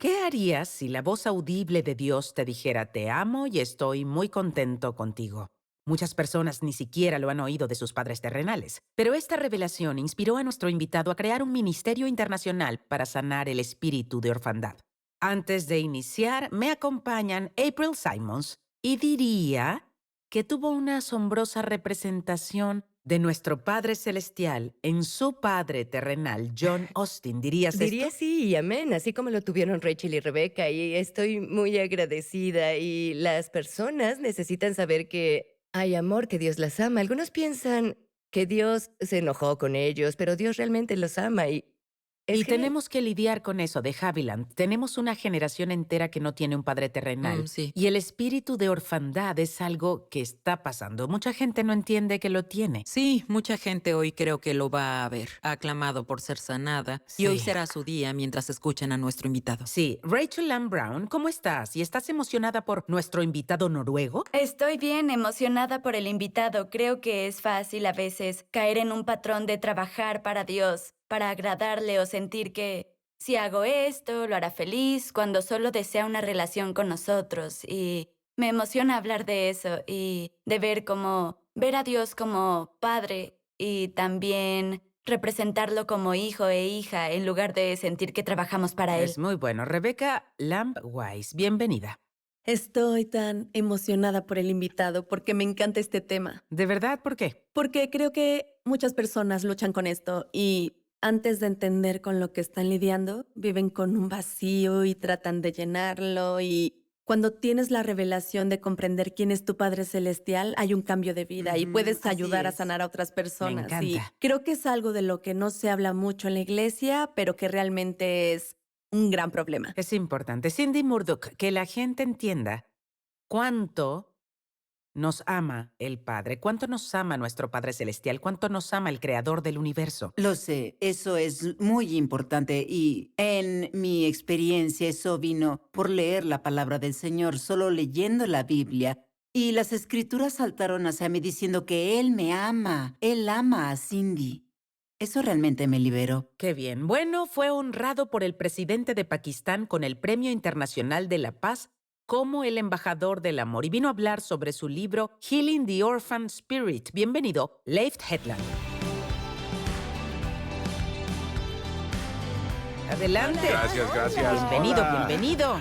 ¿Qué harías si la voz audible de Dios te dijera te amo y estoy muy contento contigo? Muchas personas ni siquiera lo han oído de sus padres terrenales, pero esta revelación inspiró a nuestro invitado a crear un ministerio internacional para sanar el espíritu de orfandad. Antes de iniciar, me acompañan April Simons y diría que tuvo una asombrosa representación de nuestro Padre Celestial en su Padre terrenal, John Austin. ¿Dirías Diría esto? sí y amén, así como lo tuvieron Rachel y Rebeca, y estoy muy agradecida, y las personas necesitan saber que hay amor, que Dios las ama. Algunos piensan que Dios se enojó con ellos, pero Dios realmente los ama y es Y genial. tenemos que lidiar con eso de Haviland. Tenemos una generación entera que no tiene un padre terrenal. Sí. Y el espíritu de orfandad es algo que está pasando. Mucha gente no entiende que lo tiene. Sí, mucha gente hoy creo que lo va a ver. Ha clamado por ser sanada y hoy Sí. será su día mientras escuchen a nuestro invitado. Sí. Rachel Lamb Brown, ¿cómo estás? ¿Y estás emocionada por nuestro invitado noruego? Estoy bien emocionada por el invitado. Creo que es fácil a veces caer en un patrón de trabajar para Dios, para agradarle o sentir que si hago esto, lo hará feliz, cuando solo desea una relación con nosotros. Y me emociona hablar de eso y de ver a Dios como padre y también representarlo como hijo e hija en lugar de sentir que trabajamos para Es él. muy bueno. Rebecca Lamb Wise, bienvenida. Estoy tan emocionada por el invitado porque me encanta este tema, ¿De verdad? ¿Por qué? porque creo que muchas personas luchan con esto y antes de entender con lo que están lidiando, viven con un vacío y tratan de llenarlo y cuando tienes la revelación de comprender quién es tu Padre Celestial, hay un cambio de vida y puedes Así ayudar a es. sanar a otras Me personas. Y encanta. creo que es algo de lo que no se habla mucho en la iglesia, pero que realmente es un gran problema. Es importante. Cindy Murdoch, que la gente entienda cuánto nos ama el Padre, cuánto nos ama nuestro Padre Celestial, cuánto nos ama el Creador del universo. Lo sé, eso es muy importante y en mi experiencia eso vino por leer la palabra del Señor, solo leyendo la Biblia. Y las escrituras saltaron hacia mí diciendo que Él me ama, Él ama a Cindy. Eso realmente me liberó. Qué bien. Bueno, fue honrado por el presidente de Pakistán con el Premio Internacional de la Paz como el embajador del amor y vino a hablar sobre su libro Healing the Orphan Spirit. Bienvenido, Leif Hetland. Adelante. Gracias. Bienvenido, Hola. bienvenido.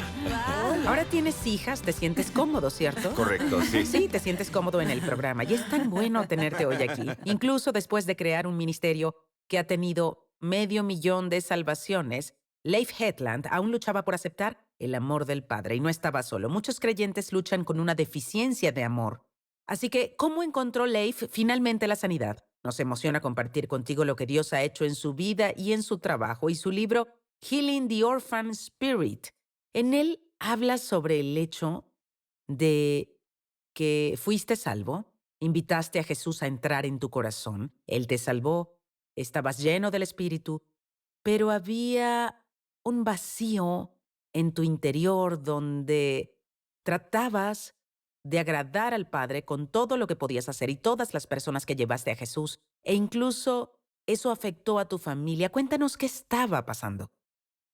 Ahora tienes hijas, te sientes cómodo, ¿cierto? Correcto, sí. Sí, te sientes cómodo en el programa y es tan bueno tenerte hoy aquí, incluso después de crear un ministerio que ha tenido 500,000 de salvaciones. Leif Hetland aún luchaba por aceptar el amor del Padre y no estaba solo. Muchos creyentes luchan con una deficiencia de amor. Así que, ¿cómo encontró Leif finalmente la sanidad? Nos emociona compartir contigo lo que Dios ha hecho en su vida y en su trabajo y su libro Healing the Orphan Spirit. En él habla sobre el hecho de que fuiste salvo, invitaste a Jesús a entrar en tu corazón, Él te salvó, estabas lleno del Espíritu, pero había un vacío en tu interior donde tratabas de agradar al Padre con todo lo que podías hacer y todas las personas que llevaste a Jesús, e incluso eso afectó a tu familia. Cuéntanos qué estaba pasando.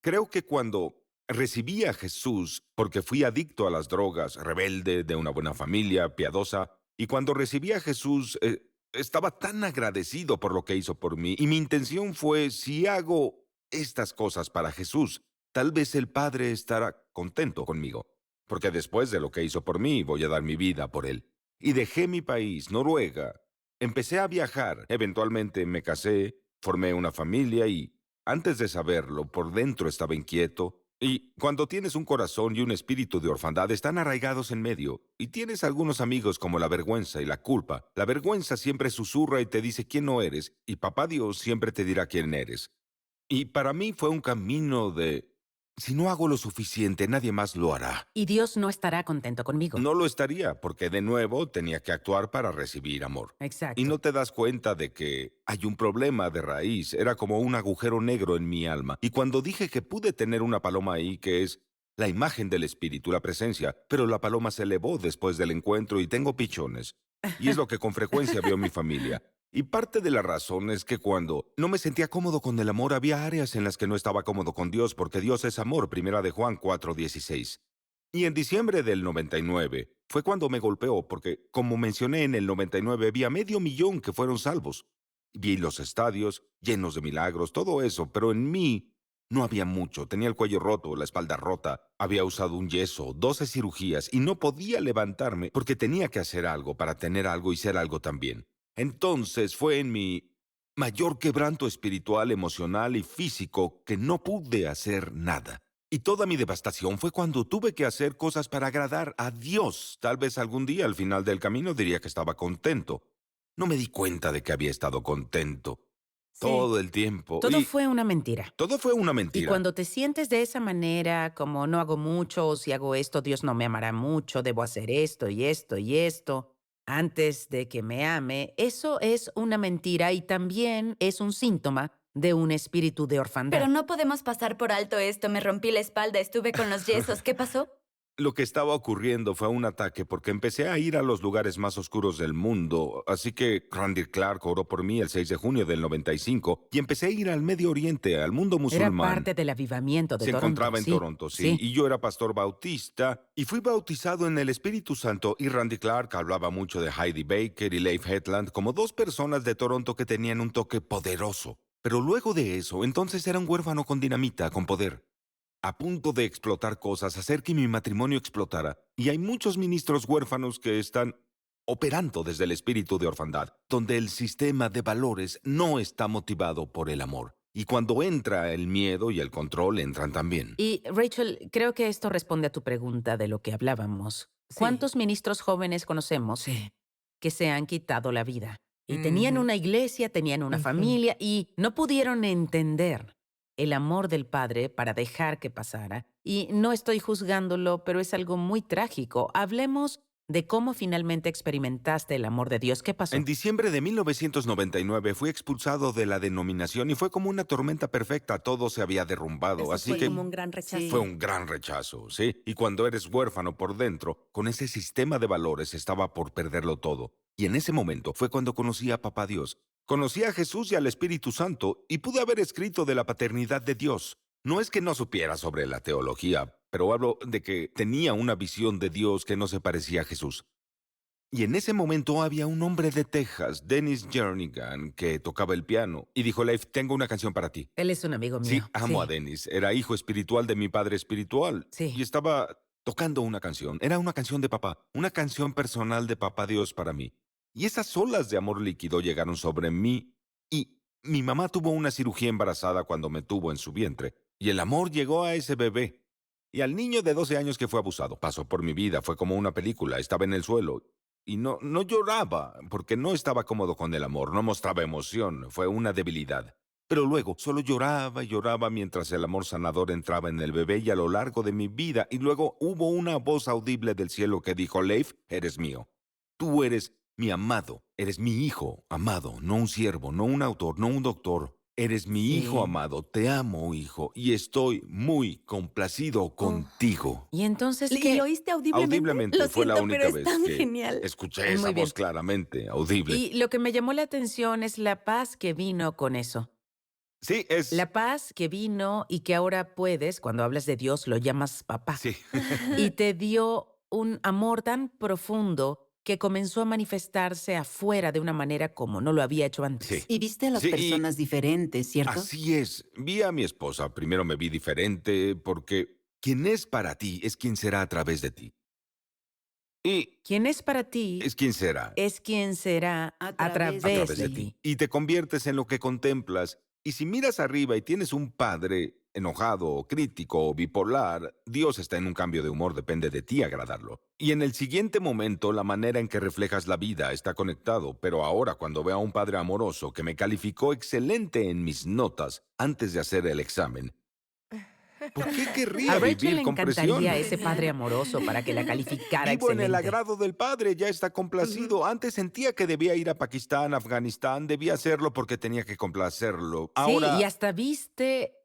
Creo que cuando recibí a Jesús, porque fui adicto a las drogas, rebelde, de una buena familia, piadosa, y cuando recibí a Jesús, estaba tan agradecido por lo que hizo por mí, y mi intención fue, si hago estas cosas para Jesús, tal vez el Padre estará contento conmigo, porque después de lo que hizo por mí, voy a dar mi vida por Él. Y dejé mi país, Noruega, empecé a viajar, eventualmente me casé, formé una familia y antes de saberlo, por dentro estaba inquieto. Y cuando tienes un corazón y un espíritu de orfandad, están arraigados en medio. Y tienes algunos amigos como la vergüenza y la culpa. La vergüenza siempre susurra y te dice quién no eres, y Papá Dios siempre te dirá quién eres. Y para mí fue un camino de, si no hago lo suficiente, nadie más lo hará. Y Dios no estará contento conmigo. No lo estaría, porque de nuevo tenía que actuar para recibir amor. Exacto. Y no te das cuenta de que hay un problema de raíz. Era como un agujero negro en mi alma. Y cuando dije que pude tener una paloma ahí, que es la imagen del espíritu, la presencia, pero la paloma se elevó después del encuentro y tengo pichones. Y es lo que con frecuencia veo en mi familia. Y parte de la razón es que cuando no me sentía cómodo con el amor, había áreas en las que no estaba cómodo con Dios, porque Dios es amor, primera de Juan 4:16. Y en diciembre del 99 fue cuando me golpeó, porque, como mencioné, en el 99 había 500,000 que fueron salvos. Vi los estadios llenos de milagros, todo eso, pero en mí no había mucho. Tenía el cuello roto, la espalda rota, había usado un yeso, 12 cirugías y no podía levantarme porque tenía que hacer algo para tener algo y ser algo también. Entonces fue en mi mayor quebranto espiritual, emocional y físico que no pude hacer nada. Y toda mi devastación fue cuando tuve que hacer cosas para agradar a Dios. Tal vez algún día al final del camino diría que estaba contento. No me di cuenta de que había estado contento todo el tiempo. Todo y fue una mentira. todo fue una Y mentira. cuando te sientes de esa manera, como no hago mucho, o si hago esto, Dios no me amará mucho, debo hacer esto y esto y esto, antes de que me ame, eso es una mentira y también es un síntoma de un espíritu de orfandad. Pero no podemos pasar por alto esto. Me rompí la espalda, estuve con los yesos. ¿Qué pasó? Lo que estaba ocurriendo fue un ataque porque empecé a ir a los lugares más oscuros del mundo. Así que Randy Clark oró por mí el 6 de junio del 95 y empecé a ir al Medio Oriente, al mundo Era musulmán. parte del avivamiento de Se Toronto. encontraba en sí, Toronto, sí. Y yo era pastor bautista y fui bautizado en el Espíritu Santo. Y Randy Clark hablaba mucho de Heidi Baker y Leif Hetland como dos personas de Toronto que tenían un toque poderoso. Pero luego de eso, entonces era un huérfano con dinamita, con poder, a punto de explotar cosas, hacer que mi matrimonio explotara. Y hay muchos ministros huérfanos que están operando desde el espíritu de orfandad, donde el sistema de valores no está motivado por el amor. Y cuando entra el miedo y el control, entran también. Y Rachel, creo que esto responde a tu pregunta de lo que hablábamos. Sí. ¿Cuántos ministros jóvenes conocemos Sí. que se han quitado la vida? Y tenían Ujú. una iglesia, tenían una Ujú. familia y no pudieron entender el amor del Padre para dejar que pasara. Y no estoy juzgándolo, pero es algo muy trágico. Hablemos de cómo finalmente experimentaste el amor de Dios. ¿Qué pasó? En diciembre de 1999 fui expulsado de la denominación y fue como una tormenta perfecta. Todo se había derrumbado, Eso así fue que como un gran rechazo. fue un gran rechazo, ¿sí? Y cuando eres huérfano por dentro, con ese sistema de valores estaba por perderlo todo. Y en ese momento fue cuando conocí a Papá Dios. Conocí a Jesús y al Espíritu Santo y pude haber escrito de la paternidad de Dios. No es que no supiera sobre la teología, pero hablo de que tenía una visión de Dios que no se parecía a Jesús. Y en ese momento había un hombre de Texas, Dennis Jernigan, que tocaba el piano y dijo, Leif, tengo una canción para ti. Él es un amigo mío. Sí, amo a Dennis. Era hijo espiritual de mi padre espiritual. Sí. Y estaba tocando una canción. Era una canción de papá. Una canción personal de Papá Dios para mí. Y esas olas de amor líquido llegaron sobre mí. Y mi mamá tuvo una cirugía embarazada cuando me tuvo en su vientre. Y el amor llegó a ese bebé. Y al niño de 12 años que fue abusado. Pasó por mi vida. Fue como una película. Estaba en el suelo. Y no lloraba, porque no estaba cómodo con el amor. No mostraba emoción. Fue una debilidad. Pero luego solo lloraba y lloraba mientras el amor sanador entraba en el bebé y a lo largo de mi vida. Y luego hubo una voz audible del cielo que dijo, Leif, eres mío. Tú eres mi amado. Eres mi hijo amado, no un siervo, no un autor, no un doctor. Eres mi Sí. hijo amado. Te amo, hijo, y estoy muy complacido contigo. Y entonces, ¿Y ¿qué? lo oíste audiblemente? Audiblemente Lo fue la siento, única pero es vez tan que genial. escuché Muy esa bien. voz claramente, audible. Y lo que me llamó la atención es la paz que vino con eso. Sí, es... La paz que vino y que ahora puedes, cuando hablas de Dios, lo llamas papá. Sí. Y te dio un amor tan profundo que comenzó a manifestarse afuera de una manera como no lo había hecho antes. Sí. Y viste a las Sí, y- personas diferentes, ¿cierto? Así es. Vi a mi esposa. Primero me vi diferente porque quien es para ti es quien será a través de ti. Y Quien es para ti es quien será es quien será A a través través, a través de ti. Y te conviertes en lo que contemplas. Y si miras arriba y tienes un padre enojado, o crítico o bipolar, Dios está en un cambio de humor, depende de ti agradarlo. Y en el siguiente momento, la manera en que reflejas la vida está conectado. Pero ahora, cuando veo a un padre amoroso que me calificó excelente en mis notas antes de hacer el examen, ¿por qué A querría Rachel vivir le con presión? encantaría ese padre amoroso para que la calificara Vivo en el excelente. agrado del Padre, ya está complacido. Antes sentía que debía ir a Pakistán, Afganistán, debía hacerlo porque tenía que complacerlo. Ahora, Sí, y hasta viste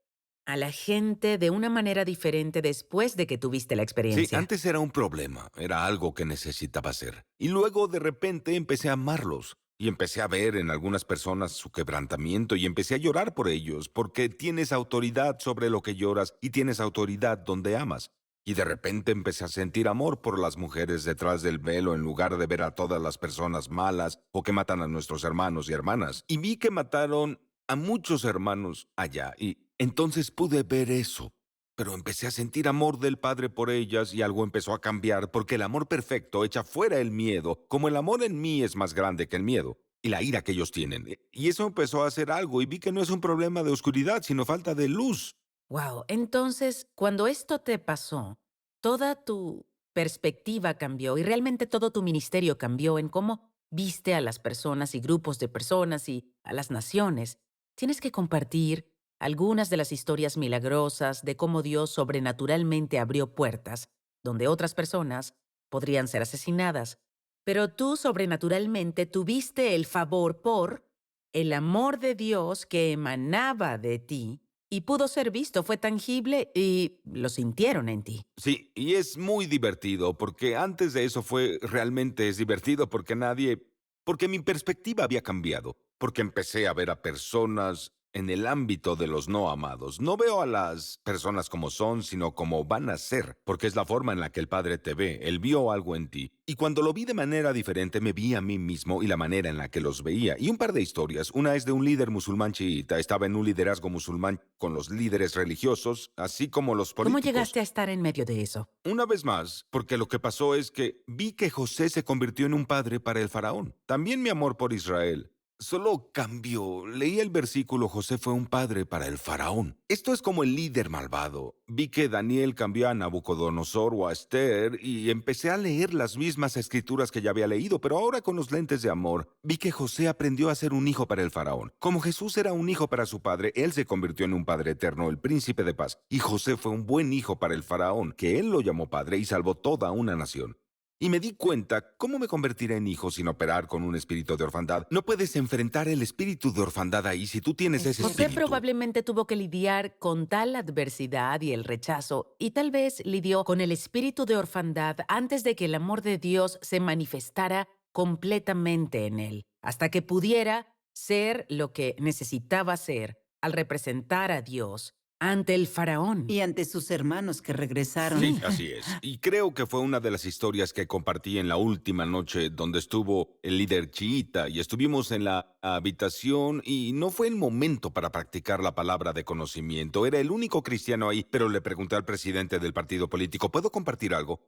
a la gente de una manera diferente después de que tuviste la sí, experiencia. antes era un problema, era algo que necesitaba hacer. Y luego de repente empecé a amarlos. Y empecé a ver en algunas personas su quebrantamiento y empecé a llorar por ellos, porque tienes autoridad sobre lo que lloras y tienes autoridad donde amas. Y de repente empecé a sentir amor por las mujeres detrás del velo en lugar de ver a todas las personas malas o que matan a nuestros hermanos y hermanas. Y vi que mataron a muchos hermanos allá y entonces pude ver eso. Pero empecé a sentir amor del Padre por ellas y algo empezó a cambiar porque el amor perfecto echa fuera el miedo, como el amor en mí es más grande que el miedo y la ira que ellos tienen. Y eso empezó a hacer algo y vi que no es un problema de oscuridad, sino falta de luz. Wow, entonces, cuando esto te pasó, toda tu perspectiva cambió y realmente todo tu ministerio cambió en cómo viste a las personas y grupos de personas y a las naciones. Tienes que compartir algunas de las historias milagrosas de cómo Dios sobrenaturalmente abrió puertas donde otras personas podrían ser asesinadas. Pero tú sobrenaturalmente tuviste el favor por el amor de Dios que emanaba de ti y pudo ser visto, fue tangible y lo sintieron en ti. Sí, y es muy divertido porque antes de eso fue realmente es divertido porque mi perspectiva había cambiado, porque empecé a ver a personas en el ámbito de los no amados. No veo a las personas como son, sino como van a ser, porque es la forma en la que el Padre te ve. Él vio algo en ti. Y cuando lo vi de manera diferente, me vi a mí mismo y la manera en la que los veía. Y un par de historias. Una es de un líder musulmán chiita. Estaba en un liderazgo musulmán con los líderes religiosos, así como los ¿Cómo políticos. llegaste a estar en medio de eso? Una vez más, porque lo que pasó es que vi que José se convirtió en un padre para el faraón. También mi amor por Israel. Solo cambió. Leí el versículo, José fue un padre para el faraón. Esto es como el líder malvado. Vi que Daniel cambió a Nabucodonosor o a Esther y empecé a leer las mismas escrituras que ya había leído, pero ahora con los lentes de amor. Vi que José aprendió a ser un hijo para el faraón. Como Jesús era un hijo para su padre, él se convirtió en un padre eterno, el príncipe de paz. Y José fue un buen hijo para el faraón, que él lo llamó padre y salvó toda una nación. Y me di cuenta, ¿cómo me convertiré en hijo sin operar con un espíritu de orfandad? No puedes enfrentar el espíritu de orfandad ahí si tú tienes ese José espíritu. probablemente tuvo que lidiar con tal adversidad y el rechazo, y tal vez lidió con el espíritu de orfandad antes de que el amor de Dios se manifestara completamente en él, hasta que pudiera ser lo que necesitaba ser al representar a Dios ante el faraón. Y ante sus hermanos que regresaron. Sí, así es. Y creo que fue una de las historias que compartí en la última noche donde estuvo el líder chiita y estuvimos en la habitación y no fue el momento para practicar la palabra de conocimiento. Era el único cristiano ahí, pero le pregunté al presidente del partido político, ¿puedo compartir algo?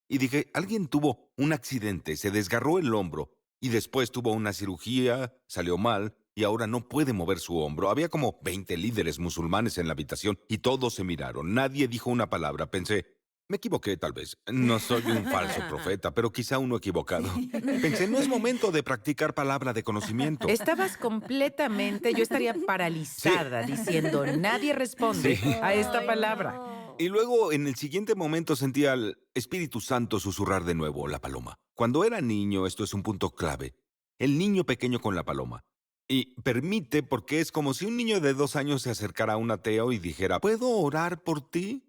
Y dije, alguien tuvo un accidente, se desgarró el hombro y después tuvo una cirugía, salió mal y ahora no puede mover su hombro. Había como 20 líderes musulmanes en la habitación y todos se miraron. Nadie dijo una palabra. Pensé, me equivoqué tal vez. No soy un falso profeta, pero quizá uno equivocado. Pensé, no es momento de practicar palabra de conocimiento. Estabas completamente, yo estaría paralizada diciendo, nadie responde Sí. a esta Ay, palabra. no. Y luego, en el siguiente momento, sentí al Espíritu Santo susurrar de nuevo la paloma. Cuando era niño, esto es un punto clave. El niño pequeño con la paloma. Y permite, porque es como si un niño de 2 años se acercara a un ateo y dijera, ¿puedo orar por ti?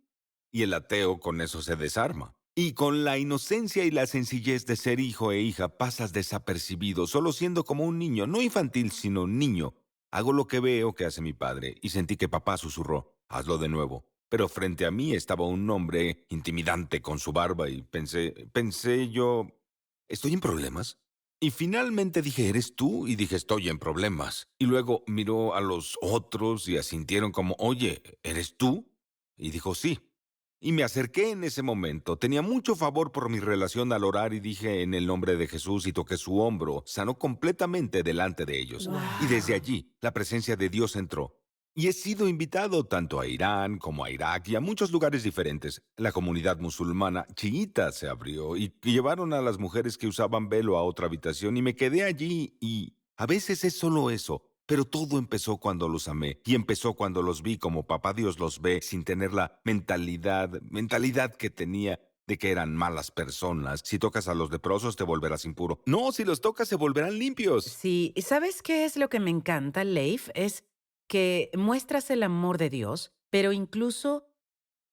Y el ateo con eso se desarma. Y con la inocencia y la sencillez de ser hijo e hija pasas desapercibido, solo siendo como un niño, no infantil, sino niño. Hago lo que veo que hace mi padre, y sentí que papá susurró, hazlo de nuevo. Pero frente a mí estaba un hombre intimidante con su barba y pensé yo, ¿estoy en problemas? Y finalmente dije, ¿eres tú? Y dije, estoy en problemas. Y luego miró a los otros y asintieron como, oye, ¿eres tú? Y dijo, sí. Y me acerqué en ese momento. Tenía mucho favor por mi relación al orar y dije en el nombre de Jesús y toqué su hombro. Sanó completamente delante de ellos. Y desde allí, la presencia de Dios entró. Y he sido invitado tanto a Irán como a Irak y a muchos lugares diferentes. La comunidad musulmana chiita se abrió y llevaron a las mujeres que usaban velo a otra habitación y me quedé allí y a veces es solo eso. Pero todo empezó cuando los amé y empezó cuando los vi como papá Dios los ve sin tener la mentalidad que tenía de que eran malas personas. Si tocas a los leprosos te volverás impuro. No, si los tocas se volverán limpios. Sí, ¿sabes qué es lo que me encanta, Leif? Es que muestras el amor de Dios, pero incluso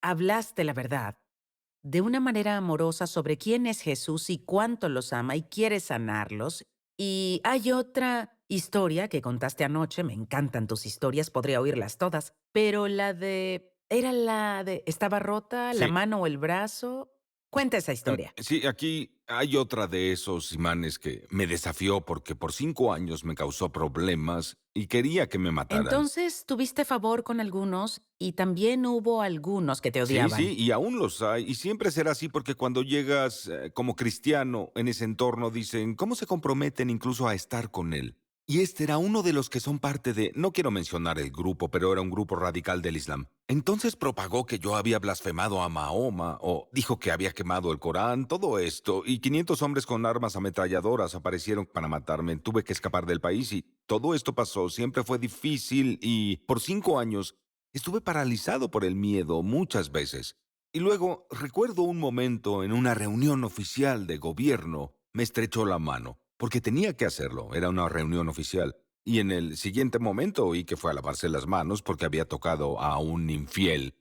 hablaste la verdad de una manera amorosa sobre quién es Jesús y cuánto los ama y quiere sanarlos. Y hay otra historia que contaste anoche, me encantan tus historias, podría oírlas todas, pero era la de, ¿estaba rota la Sí. mano o el brazo? Cuenta esa historia. Sí, aquí hay otra de esos imanes que me desafió porque por 5 años me causó problemas y quería que me mataran. Entonces, tuviste favor con algunos y también hubo algunos que te Sí, odiaban. sí, y aún los hay, y siempre será así porque cuando llegas como cristiano en ese entorno dicen, ¿cómo se comprometen incluso a estar con él? Y este era uno de los que son parte de, no quiero mencionar el grupo, pero era un grupo radical del Islam. Entonces propagó que yo había blasfemado a Mahoma, o dijo que había quemado el Corán, todo esto, y 500 hombres con armas ametralladoras aparecieron para matarme. Tuve que escapar del país y todo esto pasó. Siempre fue difícil y por 5 años estuve paralizado por el miedo muchas veces. Y luego recuerdo un momento en una reunión oficial de gobierno, me estrechó la mano, porque tenía que hacerlo, era una reunión oficial. Y en el siguiente momento oí que fue a lavarse las manos porque había tocado a un infiel.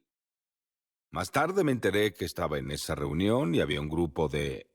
Más tarde me enteré que estaba en esa reunión y había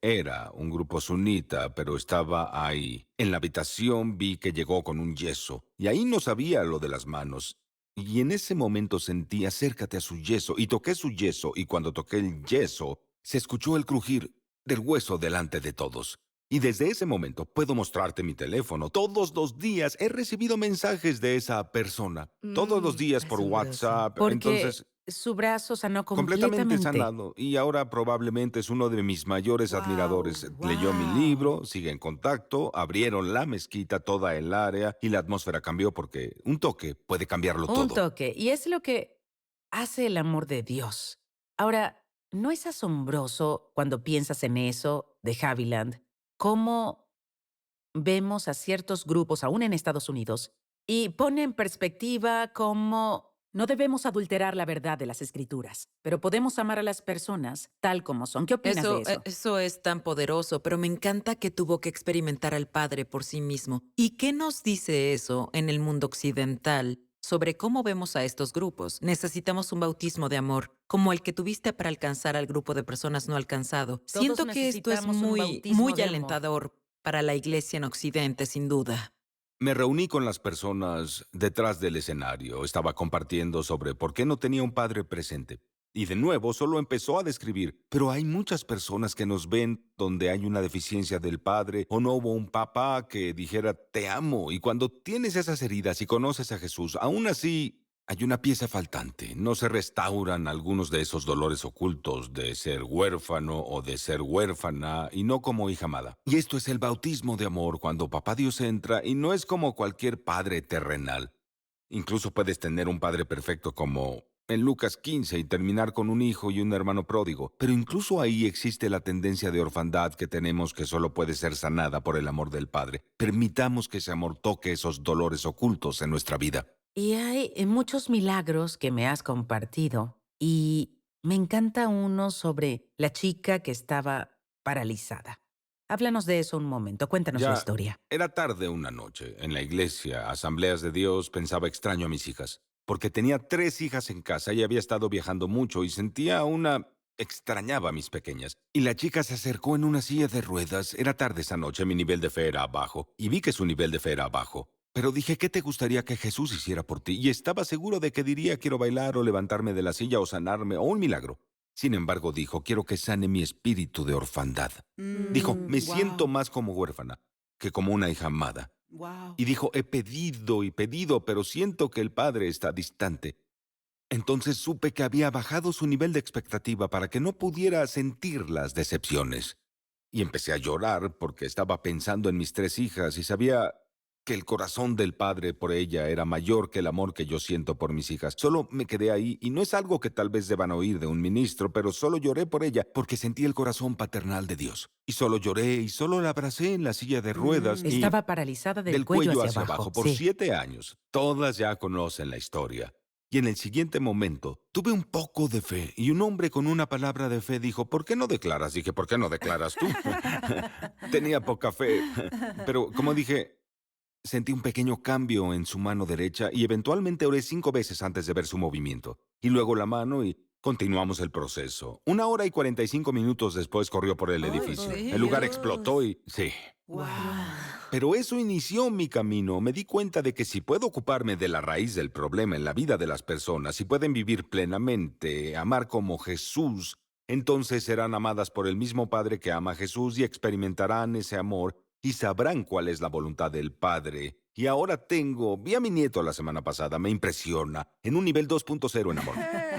era un grupo sunita, pero estaba ahí. En la habitación vi que llegó con un yeso, y ahí no sabía lo de las manos. Y en ese momento sentí acércate a su yeso, y toqué su yeso, y cuando toqué el yeso, se escuchó el crujir del hueso delante de todos. Y desde ese momento puedo mostrarte mi teléfono. Todos los días he recibido mensajes de esa persona. Todos los días por Asombroso. WhatsApp. Porque Entonces, su brazo sanó completamente completamente. sanado. Y ahora probablemente es uno de mis mayores Wow, admiradores. Leyó mi wow. libro, sigue en contacto, abrieron la mezquita, toda el área, y la atmósfera cambió porque un toque puede cambiarlo Un todo. toque. Y es lo que hace el amor de Dios. Ahora, ¿no es asombroso cuando piensas en eso de Haviland, cómo vemos a ciertos grupos, aún en Estados Unidos, y pone en perspectiva cómo no debemos adulterar la verdad de las escrituras, pero podemos amar a las personas tal como son? ¿Qué opinas de eso? Eso es tan poderoso, pero me encanta que tuvo que experimentar al Padre por sí mismo. ¿Y qué nos dice eso en el mundo occidental sobre cómo vemos a estos grupos? Necesitamos un bautismo de amor, como el que tuviste para alcanzar al grupo de personas no alcanzado. Siento que esto es necesitamos un muy, bautismo muy de amor. alentador para la iglesia en Occidente, sin duda. Me reuní con las personas detrás del escenario. Estaba compartiendo sobre por qué no tenía un padre presente. Y de nuevo solo empezó a describir, pero hay muchas personas que nos ven donde hay una deficiencia del padre o no hubo un papá que dijera te amo. Y cuando tienes esas heridas y conoces a Jesús, aún así hay una pieza faltante. No se restauran algunos de esos dolores ocultos de ser huérfano o de ser huérfana y no como hija amada. Y esto es el bautismo de amor cuando Papá Dios entra y no es como cualquier padre terrenal. Incluso puedes tener un padre perfecto como en Lucas 15 y terminar con un hijo y un hermano pródigo. Pero incluso ahí existe la tendencia de orfandad que tenemos que solo puede ser sanada por el amor del Padre. Permitamos que ese amor toque esos dolores ocultos en nuestra vida. Y hay muchos milagros que me has compartido y me encanta uno sobre la chica que estaba paralizada. Háblanos de eso un momento, cuéntanos la Ya historia. era tarde una noche, en la iglesia, Asambleas de Dios, pensaba extraño a mis hijas, porque tenía 3 hijas en casa y había estado viajando mucho y sentía extrañaba a mis pequeñas. Y la chica se acercó en una silla de ruedas. Era tarde esa noche, mi nivel de fe era abajo, y vi que su nivel de fe era abajo. Pero dije, ¿qué te gustaría que Jesús hiciera por ti? Y estaba seguro de que diría, quiero bailar o levantarme de la silla o sanarme o un milagro. Sin embargo, dijo, quiero que sane mi espíritu de orfandad. Dijo, me siento más como huérfana que como una hija amada. Wow. Y dijo, he pedido y pedido, pero siento que el Padre está distante. Entonces supe que había bajado su nivel de expectativa para que no pudiera sentir las decepciones. Y empecé a llorar porque estaba pensando en mis 3 hijas y sabía que el corazón del Padre por ella era mayor que el amor que yo siento por mis hijas. Solo me quedé ahí y no es algo que tal vez deban oír de un ministro, pero solo lloré por ella porque sentí el corazón paternal de Dios. Y solo lloré y solo la abracé en la silla de ruedas y Estaba paralizada del del cuello cuello hacia hacia abajo por Sí. 7 años. Todas ya conocen la historia. Y en el siguiente momento tuve un poco de fe y un hombre con una palabra de fe dijo, ¿por qué no declaras? Dije, ¿por qué no declaras tú? Tenía poca fe. Pero como dije, sentí un pequeño cambio en su mano derecha y eventualmente oré 5 veces antes de ver su movimiento. Y luego la mano y continuamos el proceso. 1 hora y 45 minutos después corrió por el edificio. ¿sí? El lugar Dios. explotó y... Sí. Wow. Pero eso inició mi camino. Me di cuenta de que si puedo ocuparme de la raíz del problema en la vida de las personas, si pueden vivir plenamente, amar como Jesús, entonces serán amadas por el mismo Padre que ama a Jesús y experimentarán ese amor y sabrán cuál es la voluntad del Padre. Y ahora vi a mi nieto la semana pasada, me impresiona, en un nivel 2.0 en amor.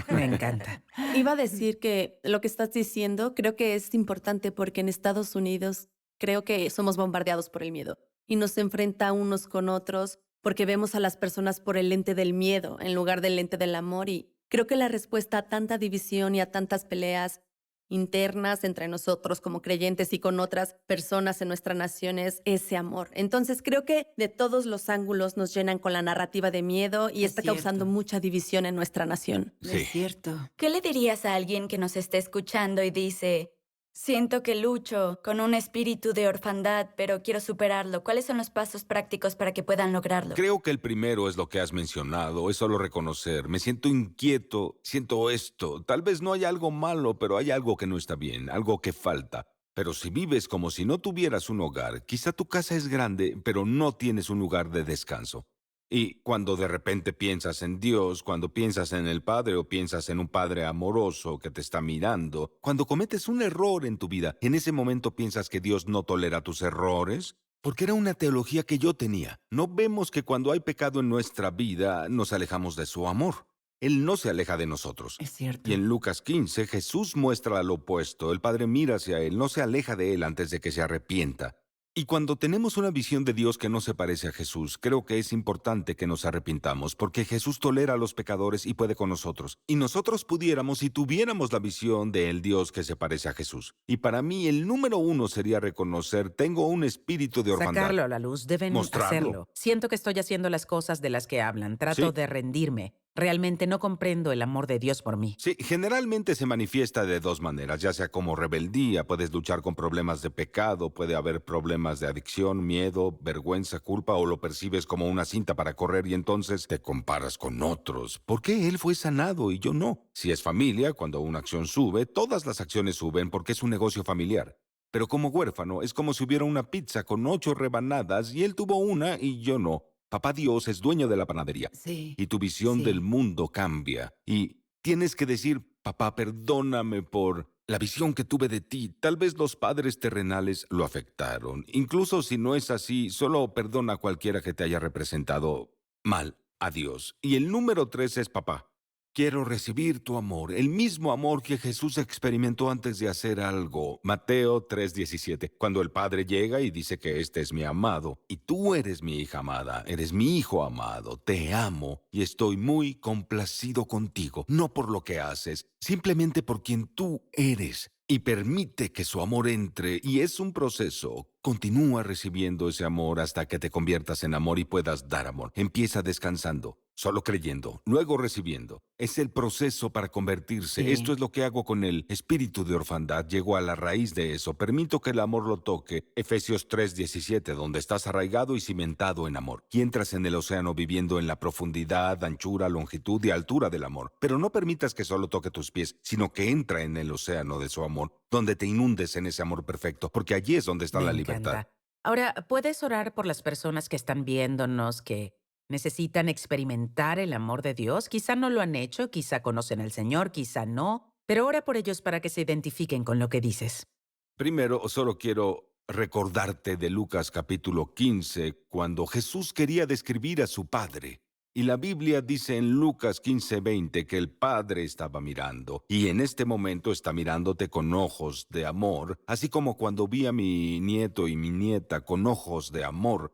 Me encanta. Iba a decir que lo que estás diciendo creo que es importante porque en Estados Unidos creo que somos bombardeados por el miedo y nos enfrenta unos con otros porque vemos a las personas por el lente del miedo en lugar del lente del amor y creo que la respuesta a tanta división y a tantas peleas internas entre nosotros como creyentes y con otras personas en nuestra nación es ese amor. Entonces creo que de todos los ángulos nos llenan con la narrativa de miedo y Es está cierto. causando mucha división en nuestra nación. Sí. Es cierto. ¿Qué le dirías a alguien que nos esté escuchando y dice, siento que lucho con un espíritu de orfandad, pero quiero superarlo? ¿Cuáles son los pasos prácticos para que puedan lograrlo? Creo que el primero es lo que has mencionado, es solo reconocer. Me siento inquieto, siento esto. Tal vez no haya algo malo, pero hay algo que no está bien, algo que falta. Pero si vives como si no tuvieras un hogar, quizá tu casa es grande, pero no tienes un lugar de descanso. Y cuando de repente piensas en Dios, cuando piensas en el Padre o piensas en un Padre amoroso que te está mirando, cuando cometes un error en tu vida, ¿en ese momento piensas que Dios no tolera tus errores? Porque era una teología que yo tenía. No vemos que cuando hay pecado en nuestra vida nos alejamos de su amor. Él no se aleja de nosotros. Es cierto. Y en Lucas 15, Jesús muestra lo opuesto. El Padre mira hacia Él, no se aleja de Él antes de que se arrepienta. Y cuando tenemos una visión de Dios que no se parece a Jesús, creo que es importante que nos arrepintamos, porque Jesús tolera a los pecadores y puede con nosotros. Y nosotros pudiéramos si tuviéramos la visión de el Dios que se parece a Jesús. Y para mí el número uno sería reconocer, tengo un espíritu de orfandad. Sacarlo a la luz, deben Mostrarlo. hacerlo. Siento que estoy haciendo las cosas de las que hablan. Trato Sí. de rendirme. Realmente no comprendo el amor de Dios por mí. Sí, generalmente se manifiesta de dos maneras, ya sea como rebeldía, puedes luchar con problemas de pecado, puede haber problemas de adicción, miedo, vergüenza, culpa, o lo percibes como una cinta para correr y entonces te comparas con otros. ¿Por qué él fue sanado y yo no? Si es familia, cuando una acción sube, todas las acciones suben porque es un negocio familiar. Pero como huérfano, es como si hubiera una pizza con 8 rebanadas y él tuvo una y yo no. Papá Dios es dueño de la panadería. Sí. Y tu visión Sí. del mundo cambia. Y tienes que decir, papá, perdóname por la visión que tuve de ti. Tal vez los padres terrenales lo afectaron. Incluso si no es así, solo perdona a cualquiera que te haya representado mal a Dios. Y el número 3 es papá. Quiero recibir tu amor, el mismo amor que Jesús experimentó antes de hacer algo. Mateo 3:17. Cuando el Padre llega y dice que este es mi amado, y tú eres mi hija amada, eres mi hijo amado, te amo y estoy muy complacido contigo, no por lo que haces, simplemente por quien tú eres. Y permite que su amor entre, y es un proceso. Continúa recibiendo ese amor hasta que te conviertas en amor y puedas dar amor. Empieza descansando, solo creyendo, luego recibiendo. Es el proceso para convertirse. Sí. Esto es lo que hago con el espíritu de orfandad. Llego a la raíz de eso. Permito que el amor lo toque. Efesios 3:17, donde estás arraigado y cimentado en amor. Y entras en el océano viviendo en la profundidad, anchura, longitud y altura del amor. Pero no permitas que solo toque tus pies, sino que entra en el océano de su amor, donde te inundes en ese amor perfecto, porque allí es donde está Me la encanta. libertad. Ahora, ¿puedes orar por las personas que están viéndonos que necesitan experimentar el amor de Dios? Quizá no lo han hecho, quizá conocen al Señor, quizá no, pero ora por ellos para que se identifiquen con lo que dices. Primero, solo quiero recordarte de Lucas capítulo 15, cuando Jesús quería describir a su Padre. Y la Biblia dice en Lucas 15:20 que el Padre estaba mirando, y en este momento está mirándote con ojos de amor, así como cuando vi a mi nieto y mi nieta con ojos de amor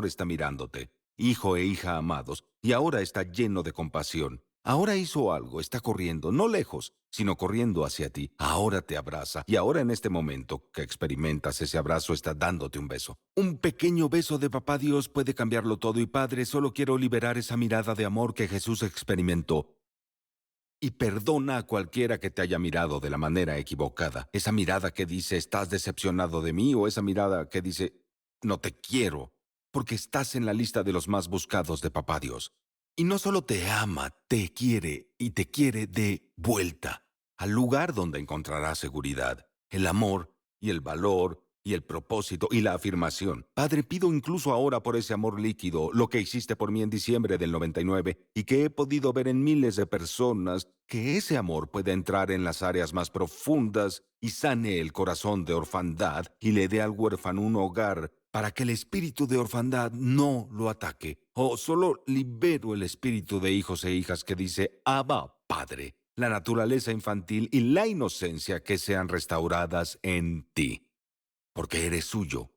está mirándote, hijo e hija amados, y ahora está lleno de compasión. Ahora hizo algo, está corriendo, no lejos, sino corriendo hacia ti. Ahora te abraza, y ahora en este momento que experimentas ese abrazo está dándote un beso. Un pequeño beso de Papá Dios puede cambiarlo todo, y Padre, solo quiero liberar esa mirada de amor que Jesús experimentó. Y perdona a cualquiera que te haya mirado de la manera equivocada. Esa mirada que dice, estás decepcionado de mí, o esa mirada que dice, no te quiero, porque estás en la lista de los más buscados de Papá Dios. Y no solo te ama, te quiere y te quiere de vuelta al lugar donde encontrarás seguridad, el amor y el valor y el propósito y la afirmación. Padre, pido incluso ahora por ese amor líquido, lo que hiciste por mí en diciembre del 99 y que he podido ver en miles de personas, que ese amor pueda entrar en las áreas más profundas y sane el corazón de orfandad y le dé al huérfano un hogar para que el espíritu de orfandad no lo ataque. O solo libero el espíritu de hijos e hijas que dice, Abba, Padre, la naturaleza infantil y la inocencia que sean restauradas en ti. Porque eres suyo,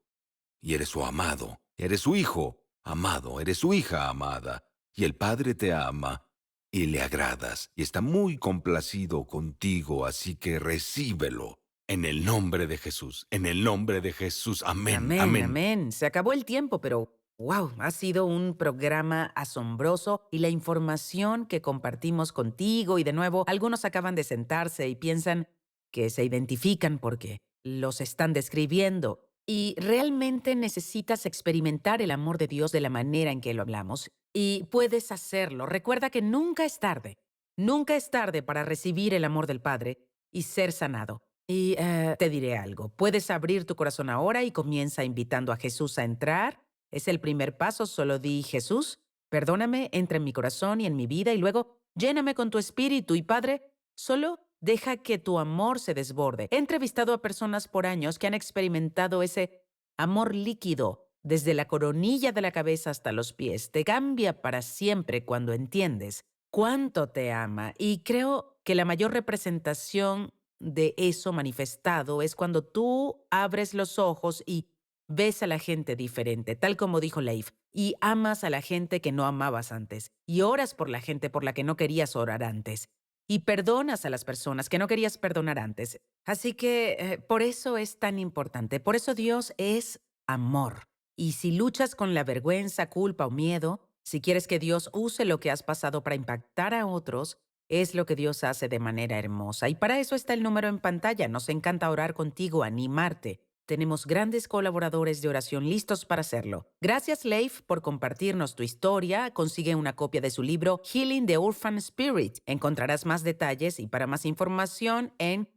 y eres su amado, eres su hijo amado, eres su hija amada, y el Padre te ama, y le agradas, y está muy complacido contigo, así que recíbelo. En el nombre de Jesús, en el nombre de Jesús. Amén, Amén, amén. amén. Se acabó el tiempo, pero wow, ha sido un programa asombroso y la información que compartimos contigo y de nuevo, algunos acaban de sentarse y piensan que se identifican porque los están describiendo. Y realmente necesitas experimentar el amor de Dios de la manera en que lo hablamos. Y puedes hacerlo. Recuerda que nunca es tarde. Nunca es tarde para recibir el amor del Padre y ser sanado. Y te diré algo. Puedes abrir tu corazón ahora y comienza invitando a Jesús a entrar. Es el primer paso. Solo di, Jesús, perdóname, entra en mi corazón y en mi vida y luego lléname con tu espíritu. Y Padre, solo deja que tu amor se desborde. He entrevistado a personas por años que han experimentado ese amor líquido desde la coronilla de la cabeza hasta los pies. Te cambia para siempre cuando entiendes cuánto te ama. Y creo que la mayor representación de eso manifestado es cuando tú abres los ojos y ves a la gente diferente, tal como dijo Leif, y amas a la gente que no amabas antes, y oras por la gente por la que no querías orar antes, y perdonas a las personas que no querías perdonar antes. Así que por eso es tan importante. Por eso Dios es amor. Y si luchas con la vergüenza, culpa o miedo, si quieres que Dios use lo que has pasado para impactar a otros, es lo que Dios hace de manera hermosa. Y para eso está el número en pantalla. Nos encanta orar contigo, animarte. Tenemos grandes colaboradores de oración listos para hacerlo. Gracias, Leif, por compartirnos tu historia. Consigue una copia de su libro Healing the Orphan Spirit. Encontrarás más detalles y para más información en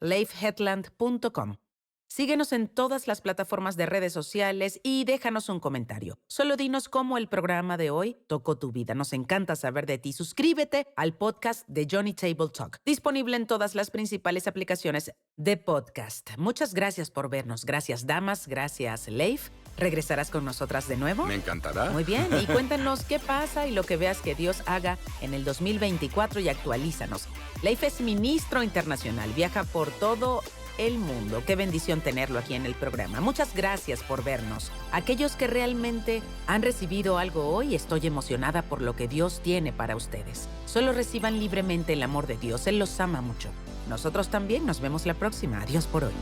leifhetland.com. Síguenos en todas las plataformas de redes sociales y déjanos un comentario. Solo dinos cómo el programa de hoy tocó tu vida. Nos encanta saber de ti. Suscríbete al podcast de Johnny Table Talk, disponible en todas las principales aplicaciones de podcast. Muchas gracias por vernos. Gracias, damas. Gracias, Leif. ¿Regresarás con nosotras de nuevo? Me encantará. Muy bien. Y cuéntanos qué pasa y lo que veas que Dios haga en el 2024 y actualízanos. Leif es ministro internacional. Viaja por todo el mundo. Qué bendición tenerlo aquí en el programa. Muchas gracias por vernos. Aquellos que realmente han recibido algo hoy, estoy emocionada por lo que Dios tiene para ustedes. Solo reciban libremente el amor de Dios. Él los ama mucho. Nosotros también. Nos vemos la próxima. Adiós por hoy.